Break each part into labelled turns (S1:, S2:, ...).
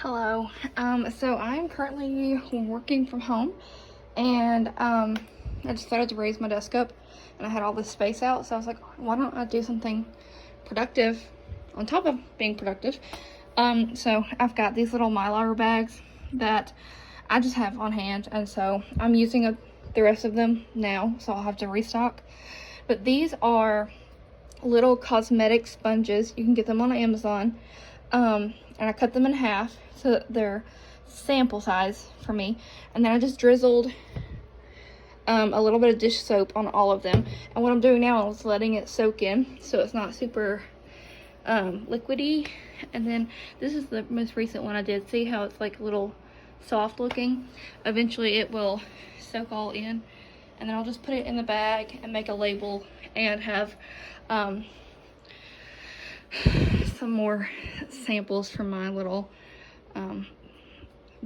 S1: Hello. So I'm currently working from home, and I decided to raise my desk up, and I had all this space out, so I was like, why don't I do something productive on top of being productive? So I've got these little Mylar bags that I just have on hand, and so I'm using the rest of them now, so I'll have to restock. But these are little cosmetic sponges. You can get them on Amazon. And I cut them in half so that they're sample size for me, and then I just drizzled a little bit of dish soap on all of them. And what I'm doing now is letting it soak in so it's not super liquidy. And then this is the most recent one I did. See how it's like a little soft looking? Eventually it will soak all in, and then I'll just put it in the bag and make a label and have some more samples from my little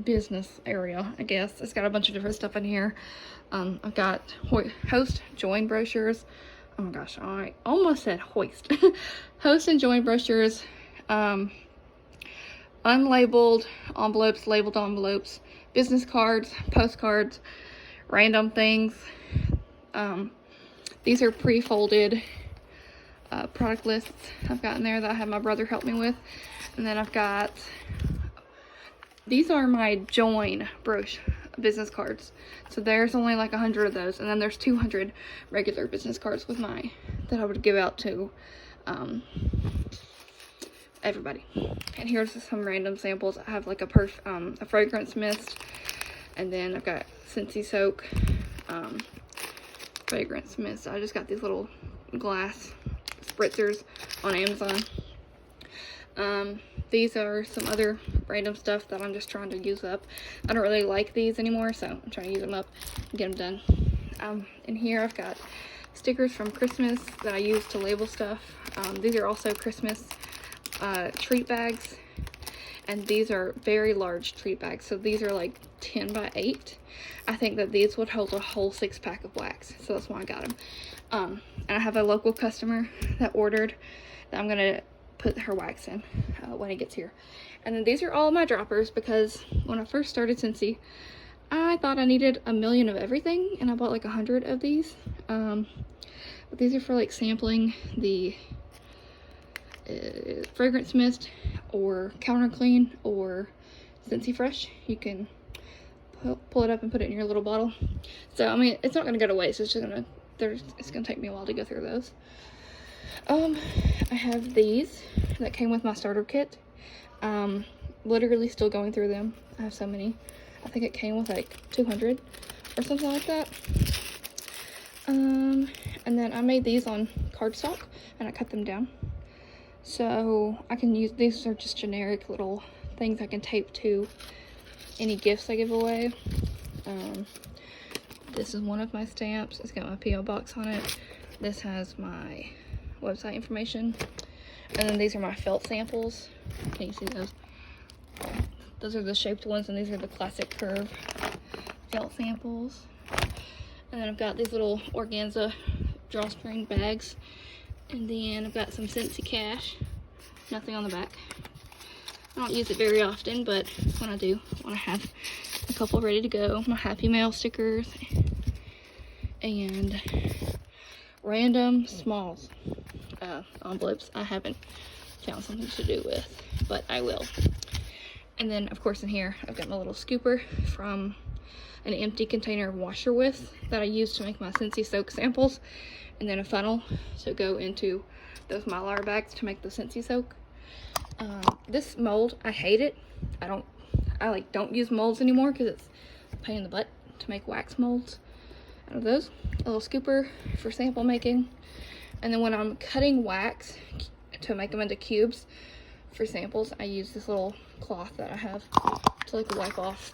S1: business area, I guess. It's got a bunch of different stuff in here. I've got host join brochures. Oh my gosh, I almost said hoist. Host and join brochures, unlabeled envelopes, labeled envelopes, business cards, postcards, random things. These are pre-folded product lists I've got in there that I had my brother help me with. And then I've got, these are my join business cards. So there's only like 100 of those, and then there's 200 regular business cards with that I would give out to everybody. And here's some random samples. I have like a fragrance mist, and then I've got Scentsy soak fragrance mist. I just got these little glass spritzers on Amazon. These are some other random stuff that I'm just trying to use up. I don't really like these anymore, so I'm trying to use them up and get them done. In here I've got stickers from Christmas that I use to label stuff. These are also Christmas treat bags, and these are very large treat bags, so these are like 10 by 8. I think that these would hold a whole 6-pack of wax, so that's why I got them. And I have a local customer that ordered that I'm gonna put her wax in when it gets here. And then these are all my droppers, because when I first started Scentsy, I thought I needed a million of everything, and I bought like 100 of these. But these are for like sampling the fragrance mist or counter clean or Scentsy Fresh. You can pull it up and put it in your little bottle. So I mean, it's not gonna go to waste. It's just it's gonna take me a while to go through those. I have these that came with my starter kit. Literally still going through them. I have so many. I think it came with like 200 or something like that. And then I made these on cardstock, and I cut them down. So I can use, these are just generic little things I can tape to any gifts I give away. This is one of my stamps. It's got my P.O. box on it. This has my website information. And then these are my felt samples. Can you see those? Those are the shaped ones, and these are the classic curve felt samples. And then I've got these little organza drawstring bags. And then I've got some Scentsy cash. Nothing on the back. I don't use it very often, but when I do, I want to have a couple ready to go. My Happy Mail stickers. And random smalls envelopes I haven't found something to do with, but I will. And then of course in here I've got my little scooper from an empty container washer with that I use to make my Scentsy soak samples, and then a funnel to go into those Mylar bags to make the Scentsy soak. This mold, I hate it. I don't use molds anymore because it's a pain in the butt to make wax molds out of those. A little scooper for sample making. And then when I'm cutting wax to make them into cubes for samples, I use this little cloth that I have to like wipe off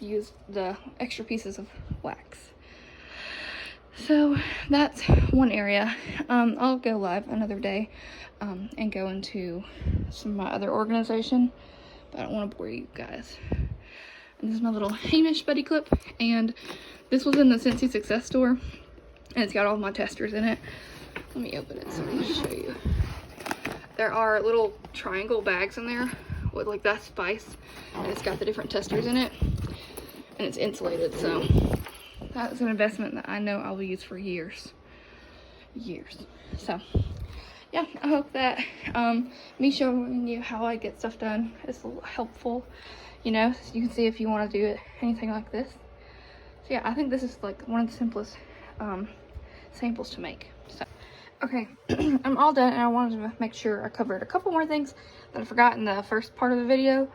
S1: use the extra pieces of wax. So that's one area. I'll go live another day and go into some of my other organization, but I don't want to bore you guys. And this is my little Hamish buddy clip, and this was in the Scentsy Success store, and it's got all my testers in it. Let me open it so I can show you. There are little triangle bags in there with like that spice, and it's got the different testers in it, and it's insulated, so that's an investment that I know I will use for years. So yeah, I hope that me showing you how I get stuff done is helpful, you know, so you can see if you want to do it, anything like this. So yeah, I think this is like one of the simplest samples to make. So okay, I'm all done, and I wanted to make sure I covered a couple more things that I forgot in the first part of the video.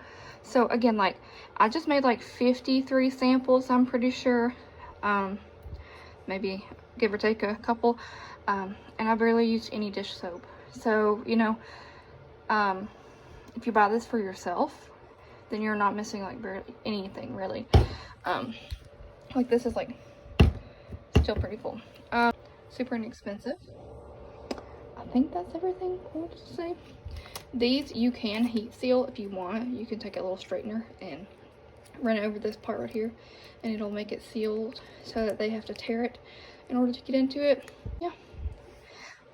S1: So again, like, I just made like 53 samples, I'm pretty sure, maybe give or take a couple, and I barely used any dish soap. So, you know, if you buy this for yourself, then you're not missing like barely anything, really. Like, this is like still pretty full. Super inexpensive. I think that's everything I wanted to say. These you can heat seal if you want. You can take a little straightener and run it over this part right here, and it'll make it sealed so that they have to tear it in order to get into it. Yeah.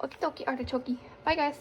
S1: Okie dokie artichoke. Bye guys.